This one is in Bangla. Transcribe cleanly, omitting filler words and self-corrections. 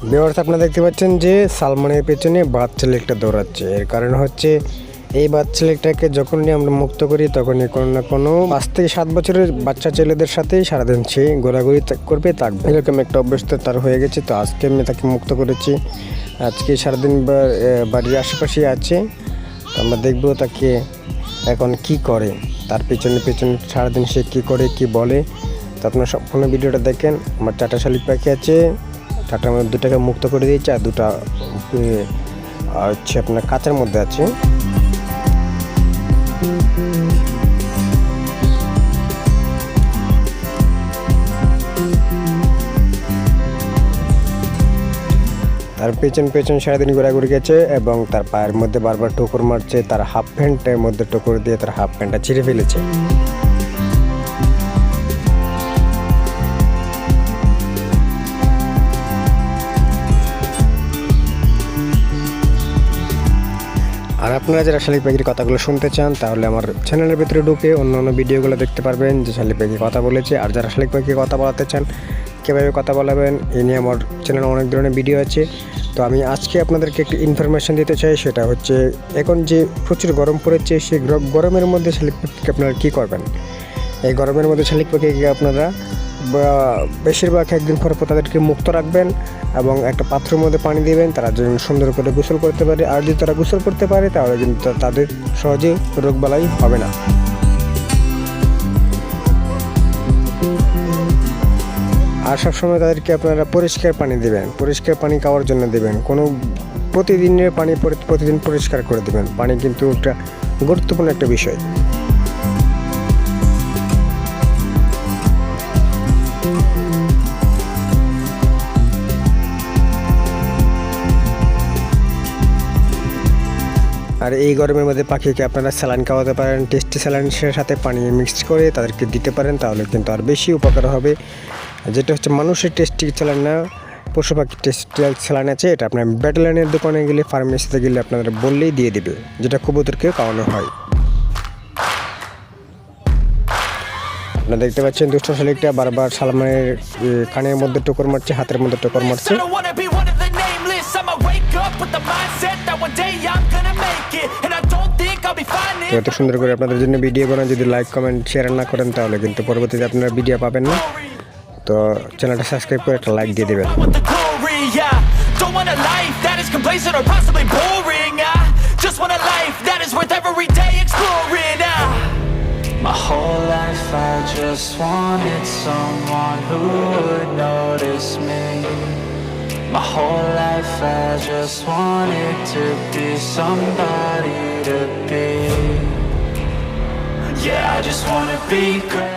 ভিউয়ার্স, আপনারা দেখতে পাচ্ছেন যে সালমানের পেছনে বাচ্চা ছেলেটা দৌড়াচ্ছে। এর কারণ হচ্ছে এই বাচ্চা ছেলেটাকে যখনই আমরা মুক্ত করি তখনই কোনো না কোনো 5 থেকে 7 বছরের বাচ্চা ছেলেদের সাথেই সারাদিন সে ঘোরাঘুরি করবে থাকবে, এরকম একটা অভ্যস্ত তার হয়ে গেছে। তো আজকে আমি তাকে মুক্ত করেছি। আজকে সারাদিন বাড়ির আশেপাশে আছে। তো আমরা দেখবো তাকে এখন কি করে, তার পেছনে সারাদিন সে কী করে কি বলে। তো আপনারা সম্পূর্ণ ভিডিওটা দেখেন। আমার 4টা শালিক পাখি আছে, 4টার মধ্যে 2টাকে মুক্ত করে দিয়েছে আর 2টা হচ্ছে আপনার কাঁচের মধ্যে আছে। তার পেছন সারাদিন ঘোরাঘুরি গেছে এবং তার পায়ের মধ্যে বারবার ঠোকর মারছে। তার হাফ প্যান্টের মধ্যে ঠোকর দিয়ে তার হাফ প্যান্টটা ছিঁড়ে ফেলেছে। আর আপনারা যারা শালিক পাখির কথাগুলো শুনতে চান তাহলে আমার চ্যানেলের ভিতরে ঢুকে অন্য ভিডিওগুলো দেখতে পারবেন যে শালিক পাখি কথা বলেছে। আর যারা শালিক পাখি কথা বলাতে চান, কীভাবে কথা বলাবেন এই নিয়ে আমার চ্যানেলে অনেক ধরনের ভিডিও আছে। তো আমি আজকে আপনাদেরকে একটি ইনফরমেশন দিতে চাই, সেটা হচ্ছে এখন যে প্রচুর গরম পড়েছে, সেই গরমের মধ্যে শালিক পাখিকে আপনারা কী করবেন। এই গরমের মধ্যে শালিক পাখিকে আপনারা বেশিরভাগ একদিন পর তাদেরকে মুক্ত রাখবেন এবং একটা পাত্রের মধ্যে পানি দিবেন, তারা যেন সুন্দর করে গোসল করতে পারে। আর যদি তারা গোসল করতে পারে তাহলে কিন্তু তাদের সহজে রোগবালাই হবে না। আর সবসময় তাদেরকে আপনারা পরিষ্কার পানি দেবেন, পরিষ্কার পানি খাওয়ার জন্য দেবেন। কোনো প্রতিদিনের পানি প্রতিদিন পরিষ্কার করে দেবেন। পানি কিন্তু একটা গুরুত্বপূর্ণ একটা বিষয়। আর এই গরমের মধ্যে পাখিকে আপনারা স্যালাইন খাওয়াতে পারেন। টেস্টি স্যালাইনের সাথে পানি মিক্সড করে তাদেরকে দিতে পারেন, তাহলে কিন্তু আর বেশি উপকার হবে। যেটা হচ্ছে মানুষের টেস্টি স্যালাইন না, পশু পাখির টেস্টি স্যালাইন আছে। এটা আপনার ব্যাটালাইনের দোকানে গেলে, ফার্মেসিতে গেলে আপনারা বললেই দিয়ে দিবে, যেটা কবুতরকে খাওয়ানো হয়। আপনারা দেখতে পাচ্ছেন দুষ্ট শালিকটা বারবার সালমানের কানের মধ্যে টোকর মারছে, হাতের মধ্যে টোকর মারছে। এত সুন্দর করে আপনাদের জন্য ভিডিও বানান, যদি লাইক কমেন্ট শেয়ার না করেন তাহলে কিন্তু পরবর্তীতে আপনারা ভিডিও পাবেন না। তো চ্যানেলটা সাবস্ক্রাইব করে একটা লাইক দিয়ে দেবেন। My whole life I just wanted someone who would notice me. My whole life I just wanted to be somebody to be. Yeah, I just wanna be great.